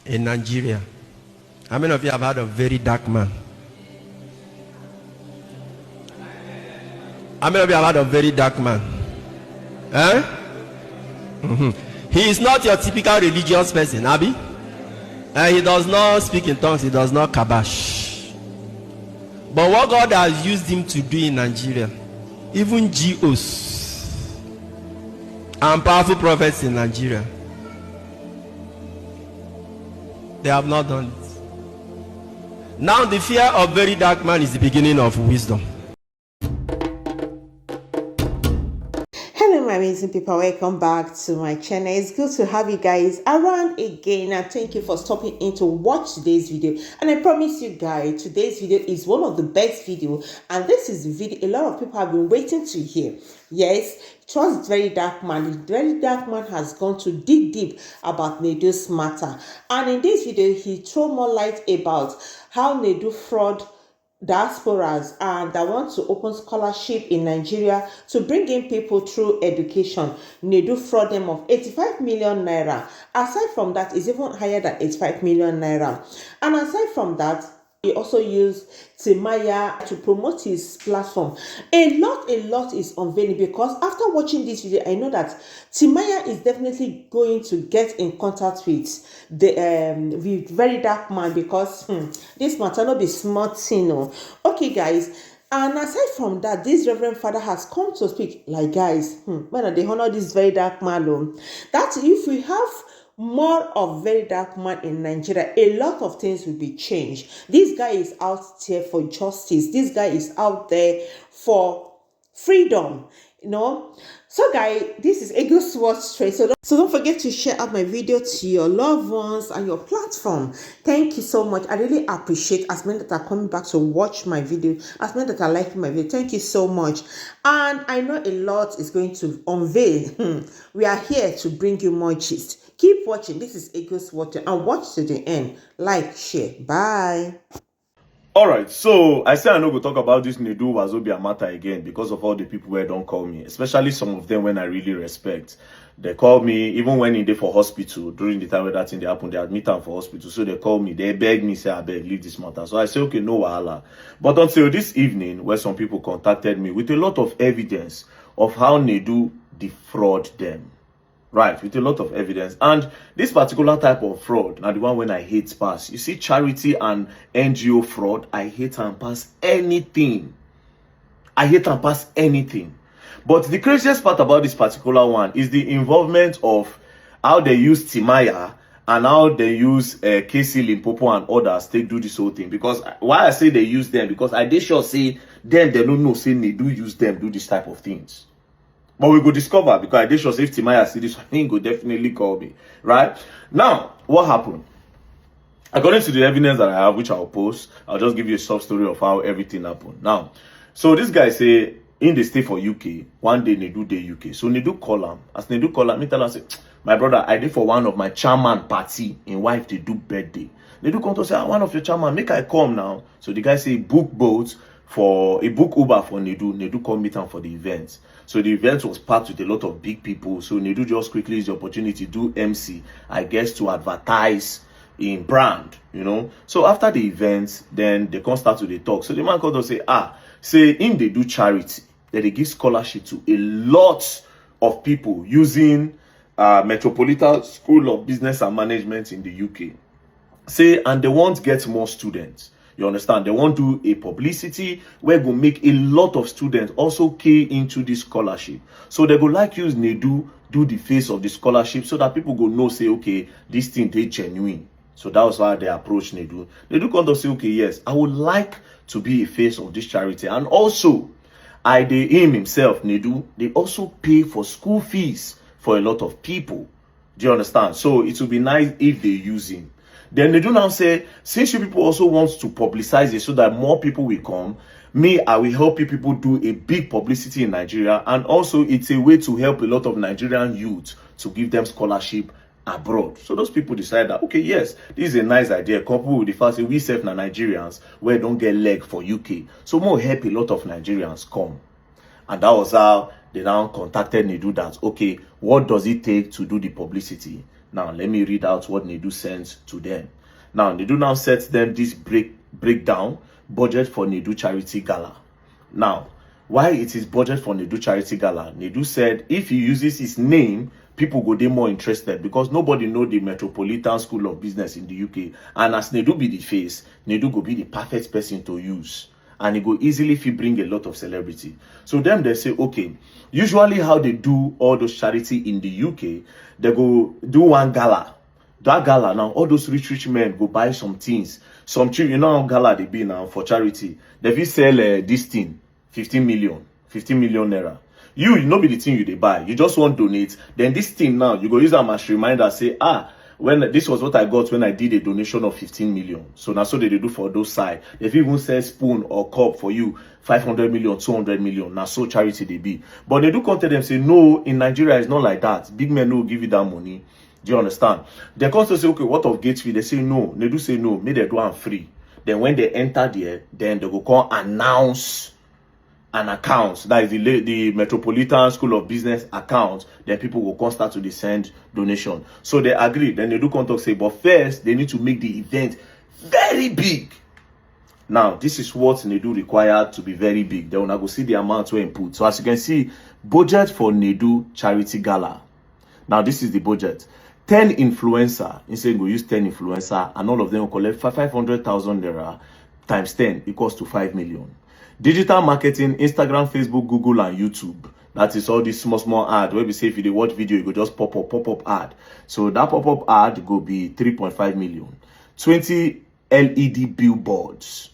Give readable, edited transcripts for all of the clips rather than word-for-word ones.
in Nigeria. How many of you have heard of Verydarkman? How many of you have heard of Verydarkman? He is not your typical religious person, Abi. He does not speak in tongues. He does not kabash. But what God has used him to do in Nigeria, even GOs and powerful prophets in Nigeria, they have not done it. Now the fear of Verydarkman is the beginning of wisdom. Hello my amazing people, welcome back to my channel. It's good to have you guys around again, and thank you for stopping in to watch today's video. And I promise you guys, today's video is one of the best videos, and this is the video a lot of people have been waiting to hear. Yes, trust Verydarkman. Verydarkman has gone to dig deep about NEDU's matter, and in this video he throw more light about how NEDU fraud diasporas and that want to open scholarship in Nigeria to bring in people through education. NEDU fraud them of 85 million naira. Aside from that, it's even higher than 85 million naira. And aside from that, he also used Timaya to promote his platform. A lot is unveiling, because after watching this video, I know that Timaya is definitely going to get in contact with the Verydarkman, because this matter not be smart, you know. Okay, guys. And aside from that, this Reverend Father has come to speak. Like, guys, when they honor this Verydarkman, that if we have more of Verydarkman in Nigeria, a lot of things will be changed. This guy is out there for justice. This guy is out there for freedom, you know. So guys, this is a good sword straight. So don't forget to share out my video to your loved ones and your platform. Thank you so much. I really appreciate as many that are coming back to watch my video, as many that are liking my video. Thank you so much. And I know a lot is going to unveil. We are here to bring you more gist. Keep watching. This is Eagles Watching, and watch to the end. Like, share. Bye. All right, so I say I no go talk about this NEDU Wazobia matter again because of all the people who don't call me, especially some of them when I really respect. They call me even when they for hospital during the time where that thing they happen. They admit them for hospital, so they call me. They beg me, say I beg leave this matter. So I say okay, no wahala. But until this evening, where some people contacted me with a lot of evidence of how NEDU defraud them. Right, with a lot of evidence. And this particular type of fraud, now the one when I hate pass. You see, charity and NGO fraud, I hate and pass anything. I hate and pass anything. But the craziest part about this particular one is the involvement of how they use Timaya and how they use KC Limpopo and others to do this whole thing. Because why I say they use them, because I did sure say them, they don't know, say they do use them, do this type of things. But we go discover, because I did sure if Timaya see this one, he go definitely call me. Right? Now, what happened? According to the evidence that I have, which I'll post, I'll just give you a short story of how everything happened. Now, so this guy say, in the stay for UK, one day NEDU day UK. So NEDU call him. As NEDU call him, me tell him, say, my brother, I did for one of my chairman party in wife they do birthday. NEDU come to say, one of your chairman, make I come now. So the guy say, book boats for a book Uber for NEDU. NEDU come meet him for the event. So the event was packed with a lot of big people. So NEDU just quickly used the opportunity to do MC, I guess, to advertise in brand, you know. So after the event, then they come start to the talk. So the man called us say, say in they do charity, that they give scholarship to a lot of people using Metropolitan School of Business and Management in the UK. Say, and they want to get more students. You understand? They want to do a publicity where go make a lot of students also key into this scholarship. So they go like use NEDU, do the face of the scholarship so that people go know, say, okay, this thing they genuine. So that was how they approach NEDU. NEDU come to say, okay, yes, I would like to be a face of this charity. And also, him himself, NEDU, they also pay for school fees for a lot of people. Do you understand? So it would be nice if they use him. Then they do now say, since you people also want to publicize it so that more people will come, I will help you people do a big publicity in Nigeria. And also it's a way to help a lot of Nigerian youth to give them scholarship abroad. So those people decide that, okay, yes, this is a nice idea. Coupled with the fact that we serve Nigerians where don't get leg for UK. So more help a lot of Nigerians come. And that was how they now contacted NEDU that, okay, what does it take to do the publicity? Now, let me read out what NEDU sent to them. Now, NEDU now sets them this breakdown budget for NEDU Charity Gala. Now, why it is budget for NEDU Charity Gala? NEDU said if he uses his name, people go dey more interested because nobody know the Metropolitan School of Business in the UK. And as NEDU be the face, NEDU go be the perfect person to use. And it go easily fit bring a lot of celebrity. So then they say, okay, usually how they do all those charity in the UK, they go do one gala. That gala now, all those rich men go buy some things. Some cheap, you know how gala they be now for charity. They will sell this thing, 15 million naira. You know be the thing you they buy. You just want to donate. Then this thing now, you go use them as reminder, say, when this was what I got when I did a donation of 15 million. So now so they do for those side. If even say spoon or cup for you, 500 million, 200 million. Now so charity they be. But they do come to them say, no, in Nigeria it's not like that. Big men no give you that money. Do you understand? They come to say, okay, what of gate fee? They say no. They do say no. Make they do it free. Then when they enter there, then they go come announce an account, that is the Metropolitan School of Business account, then people will come start to send donation. So they agree. Then they do contact say, but first they need to make the event very big. Now, this is what NEDU required to be very big. They will now go see the amount we input. So as you can see, budget for NEDU Charity Gala. Now, this is the budget. 10 influencer. Instead, go use 10 influencer, and all of them will collect 500,000 naira times 10 equals to 5 million. Digital marketing, Instagram, Facebook, Google, and YouTube. That is all this small ad where we say if you watch video, you go just pop up ad. So that pop-up ad go be 3.5 million. 20 LED billboards.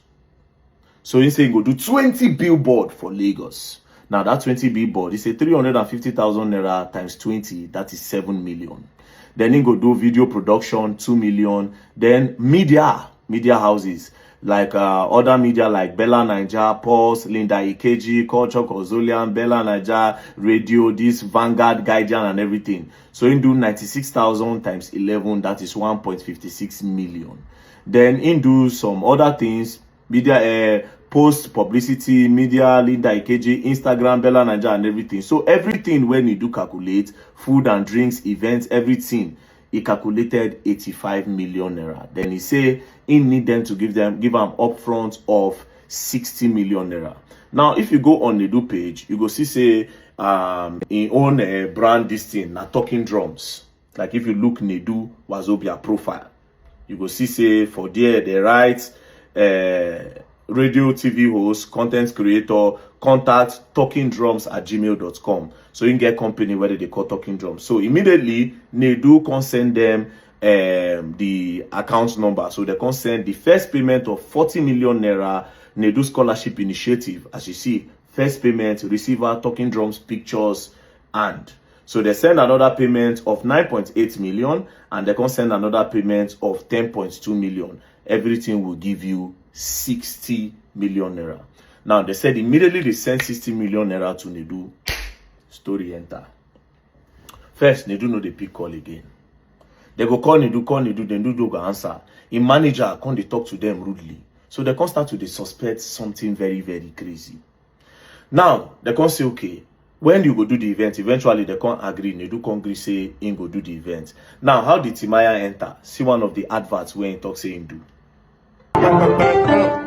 So you say you go do 20 billboard for Lagos. Now that 20 billboard is a 350,000 naira times 20, that is 7 million. Then you go do video production, 2 million. Then media houses. Like other media like Bella Naija, Pulse, Linda Ikeji, Culture Kozolian, Bella Naija, Radio, this Vanguard, Guardian, and everything. So you do 96,000 times 11, that is 1.56 million. Then in do some other things, media, post, publicity, media, Linda Ikeji, Instagram, Bella Naija, and everything. So everything when you do calculate, food and drinks, events, everything, he calculated 85 million naira. Then he say he need them to give them upfront of 60 million naira. Now, if you go on the NEDU page, you go see say in own brand this thing, na talking drums. Like if you look NEDU Wazobia profile, you go see say for there they write radio, TV host, content creator, contact talkingdrums@gmail.com. So you can get company where they call Talking Drums. So immediately NEDU can send them the account number. So they can send the first payment of 40 million naira NEDU scholarship initiative. As you see, first payment, receiver, Talking Drums, pictures, and so they send another payment of 9.8 million, and they can send another payment of 10.2 million. Everything will give you 60 million naira. Now they said immediately they send 60 million naira to NEDU. Story enter. First, NEDU no they pick call again. They go call NEDU, then NEDU go answer. In manager come they talk to them rudely. So they can start to suspect something very, very crazy. Now they can say, okay, when you go do the event, eventually they can't agree. NEDU can agree say in go do the event. Now, how did Timaya enter? See one of the adverts where he talk say in do.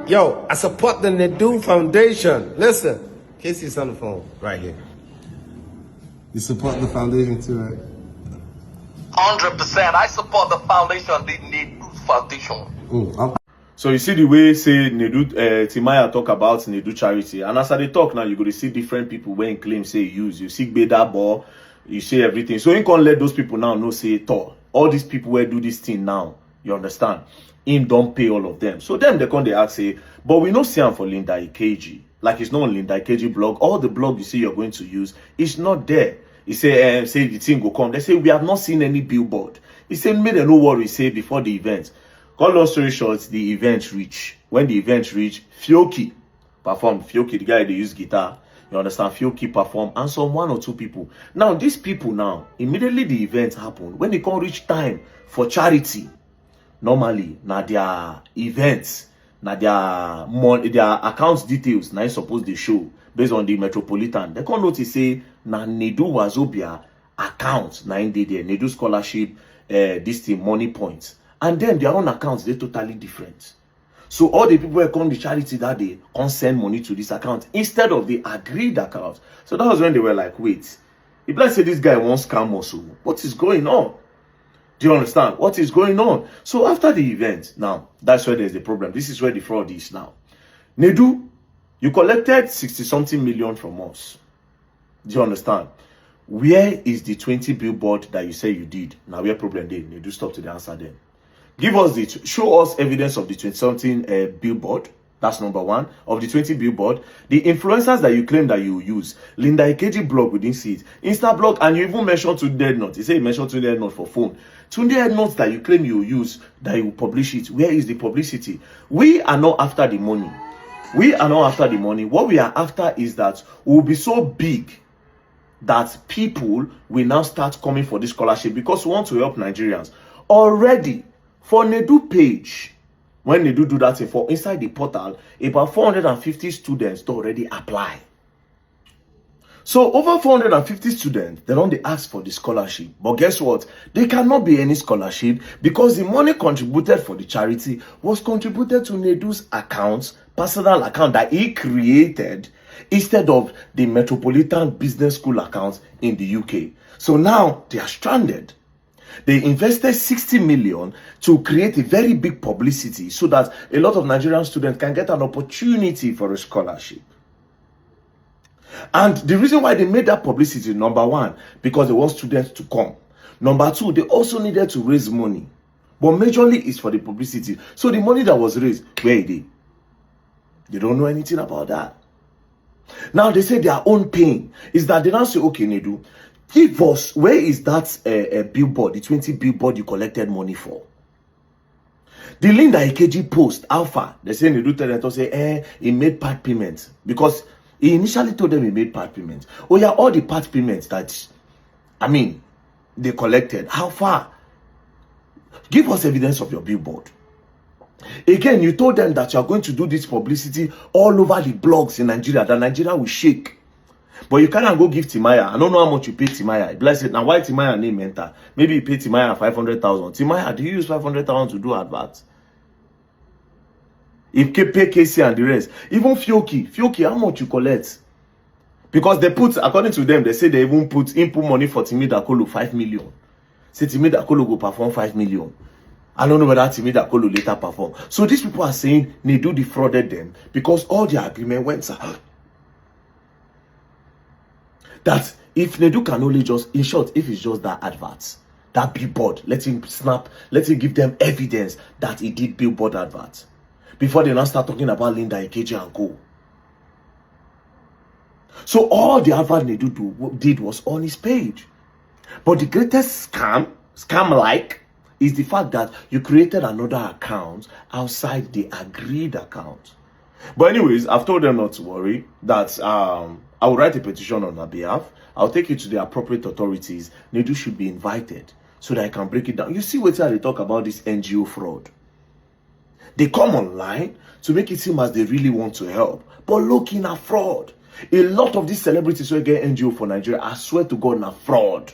Yo, I support the NEDU Foundation. Listen, Casey's on the phone right here. You support the foundation too, right? 100%. I support the foundation, the NEDU Foundation. So you see the way say NEDU, Timaya talk about NEDU charity, and as they talk now, you go to see different people when claim say use. You see Beda Ball, you see everything. So you can't let those people now know say all these people where do this thing now. You understand? Him don't pay all of them. So then they come they ask say, but we no see him for Linda Ikeji. Like it's not on Linda Ikeji blog. All the blog you see you're going to use, it's not there. He say the thing go come. They say we have not seen any billboard. He said, make them no worry, say before the event. Cut long story short, the event reach. When the event reach, Fioki perform. Fioki, the guy they use guitar. You understand? Fioki perform, and some 1 or 2 people. Now these people now, immediately the event happen. When they come reach time for charity, normally now their events, now their account details, now suppose they show based on the Metropolitan. They can't notice say na NEDU Wazobia account, na in there NEDU scholarship this thing, money points. And then their own accounts, they're totally different. So all the people who come to charity that day can't send money to this account instead of the agreed account. So that was when they were like, wait, if let's say this guy wants scam also, what is going on? Do you understand? What is going on? So after the event, now, that's where there's the problem. This is where the fraud is now. NEDU, you collected 60-something million from us. Do you understand? Where is the 20 billboard that you say you did? Now, where problem did? NEDU stop to the answer then. Give us show us evidence of the 20-something billboard. That's number one. Of the 20 billboard, the influencers that you claim that you use, Linda Ikeji blog, we didn't see it. Insta blog, and you even mentioned Tunde Note. You say you mentioned Tunde Note for phone. Tunde Note that you claim you use, that you publish it. Where is the publicity? We are not after the money. We are not after the money. What we are after is that we will be so big that people will now start coming for this scholarship because we want to help Nigerians. Already, for NEDU page, when NEDU do that for inside the portal, about 450 students to already apply. So over 450 students, they don't ask for the scholarship. But guess what? There cannot be any scholarship because the money contributed for the charity was contributed to NEDU's account, personal account that he created, instead of the Metropolitan Business School account in the UK. So now they are stranded. They invested 60 million to create a very big publicity so that a lot of Nigerian students can get an opportunity for a scholarship. And the reason why they made that publicity, number one, because they want students to come. Number two, they also needed to raise money. But majorly it's for the publicity. So the money that was raised, where is it? They don't know anything about that. Now they say their own pain is that they now say, okay, NEDU, give us, where is that billboard, the 20 billboard you collected money for? The Linda Ikeji post, Alpha, they say NEDU tell them to say, he made part payments. Because he initially told them he made part payments. Oh yeah, all the part payments that, they collected. How far? Give us evidence of your billboard. Again, you told them that you are going to do this publicity all over the blogs in Nigeria, that Nigeria will shake. But you cannot go give Timaya. I don't know how much you pay Timaya. Bless it. Now, why Timaya name enter? Maybe you pay Timaya 500,000. Timaya, do you use 500,000 to do adverts? If you pay Casey and the rest, even Fioki, how much you collect? Because they put, according to them, they say they even put input money for Timidakolo 5 million. Say Timidakolo go perform 5 million. I don't know whether Timidakolo later perform. So these people are saying NEDU defrauded them because all their agreement went out. That if NEDU can only just, in short, if it's just that adverts, that billboard, let him snap, let him give them evidence that he did billboard adverts. Before they now start talking about Linda Ikeji and co. So all the advert NEDU did was on his page. But the greatest scam-like, is the fact that you created another account outside the agreed account. But anyways, I've told them not to worry, that I will write a petition on their behalf. I'll take it to the appropriate authorities. NEDU should be invited so that I can break it down. You see what they talk about this NGO fraud. They come online to make it seem as they really want to help. But look, in a fraud. A lot of these celebrities who get NGO for Nigeria, I swear to God, na fraud.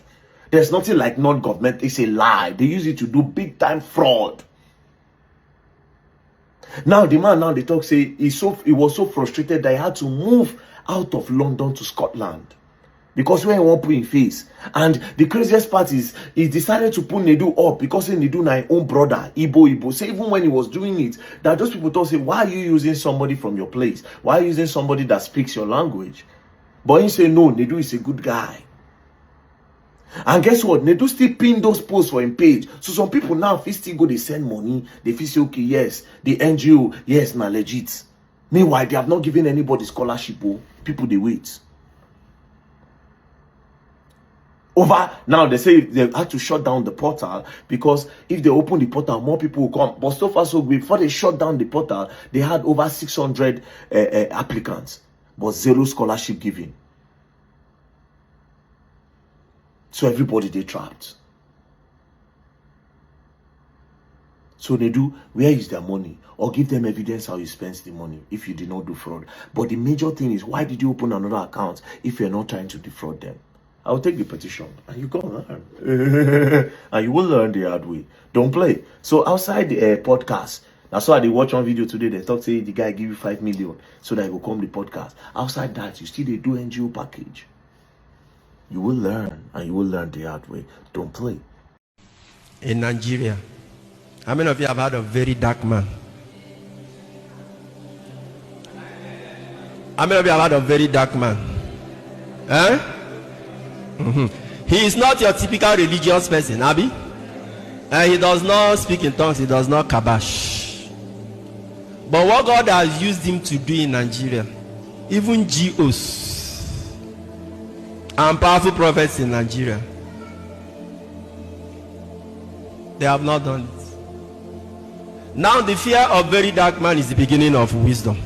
There's nothing like non-government. It's a lie. They use it to do big-time fraud. Now, the man they talk, say, he was so frustrated that he had to move out of London to Scotland. Because when he won't put in face. And the craziest part is, he decided to put NEDU up because NEDU na his own brother, Igbo. So even when he was doing it, that those people thought, say, why are you using somebody from your place? Why are you using somebody that speaks your language? But he said, no, NEDU is a good guy. And guess what? NEDU still pin those posts for him page. So some people now, if still go, they send money. They feel say, okay, yes, the NGO, yes, na legit. Meanwhile, they have not given anybody scholarship. Oh, people, they wait. Over now, they say they had to shut down the portal because if they open the portal, more people will come. But so far, so good. Before they shut down the portal, they had over 600 applicants, but zero scholarship given. So everybody, they trapped. So they do, where is their money? Or give them evidence how you spend the money if you did not do fraud. But the major thing is, why did you open another account if you're not trying to defraud them? I'll take the petition and you go learn. And you will learn the hard way. Don't play. So outside the podcast, that's why they watch one video today. They talk, say the guy give you 5 million so that he will come the podcast. Outside that, you still they do NGO package. You will learn and you will learn the hard way. Don't play. In Nigeria, how many of you have heard of Verydarkman? How many of you have heard of Verydarkman? He is not your typical religious person, Abi. And he does not speak in tongues, he does not kabash. But what God has used him to do in Nigeria, even GOs and powerful prophets in Nigeria, they have not done it. Now the fear of Verydarkman is the beginning of wisdom.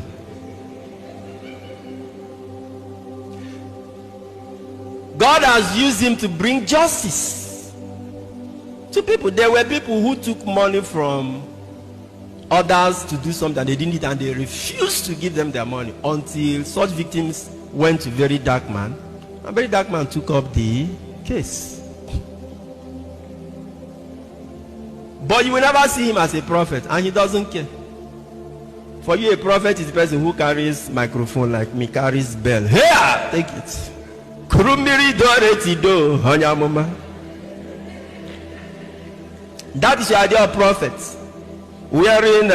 God has used him to bring justice to people. There were people who took money from others to do something they didn't, and they refused to give them their money until such victims went to Verydarkman, and Verydarkman took up the case. But you will never see him as a prophet, and he doesn't care. For you, a prophet is the person who carries microphone like me, carries bell. Here, take it. That is your idea of prophets. Wearing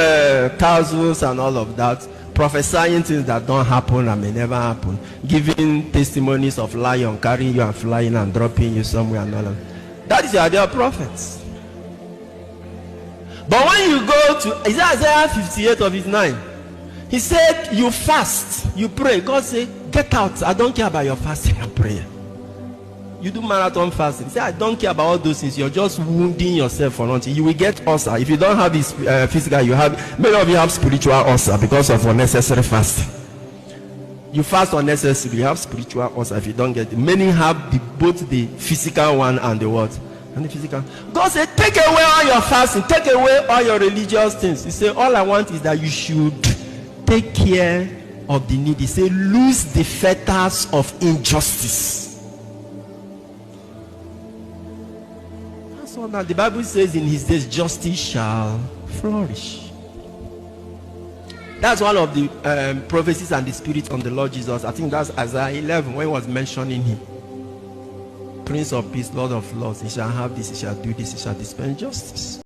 tassels and all of that, prophesying things that don't happen and may never happen, giving testimonies of lion carrying you and flying and dropping you somewhere and all of that. That is your idea of prophets. But when you go to Isaiah 58 of his 9, he said, you fast, you pray. God said, get out. I don't care about your fasting and prayer. You do marathon fasting. He said, I don't care about all those things. You're just wounding yourself for nothing. You will get ulcer. If you don't have this physical, you have, many of you have spiritual ulcer because of unnecessary fasting. You fast unnecessarily, you have spiritual ulcer if you don't get it. Many have both the physical one and the what? And the physical. God said, take away all your fasting, take away all your religious things. He said, all I want is that you should take care of the needy. He said, loose the fetters of injustice. That's all that the Bible says, in his days justice shall flourish. That's one of the prophecies and the spirit on the Lord Jesus. I think that's Isaiah 11 when he was mentioning him. Prince of Peace, Lord of Lords, he shall have this, he shall do this, he shall dispense justice.